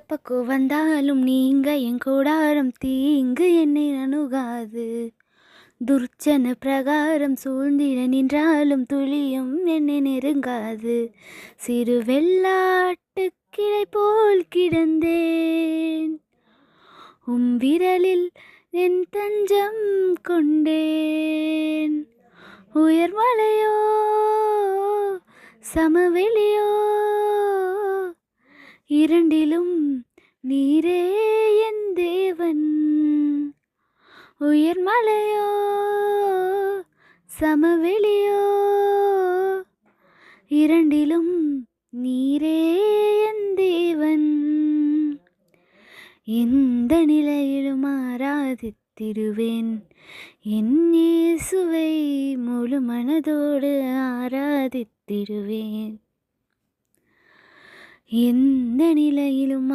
பக்கம் வந்தாலும் நீங்க என் கூடாரம் தீங்கு என்னை அணுகாது. துர்ச்சன பிரகாரம் சூழ்ந்திட நின்றாலும் துளியும் என்னை நெருங்காது. சிறு வெள்ளாட்டு கிளை போல் கிடந்தேன், உம் விரலில் என் தஞ்சம் கொண்டேன். உயர்மலையோ சமவெளியோ இரண்டிலும் நீரே என் தேவன். உயர்மலையோ சமவெளியோ இரண்டிலும் நீரே என் தேவன். எந்த நிலையிலும் ஆராதித்திடுவேன் என் இயேசுவை, முழு மனதோடு ஆராதித்திடுவேன். எந்த நிலையிலும்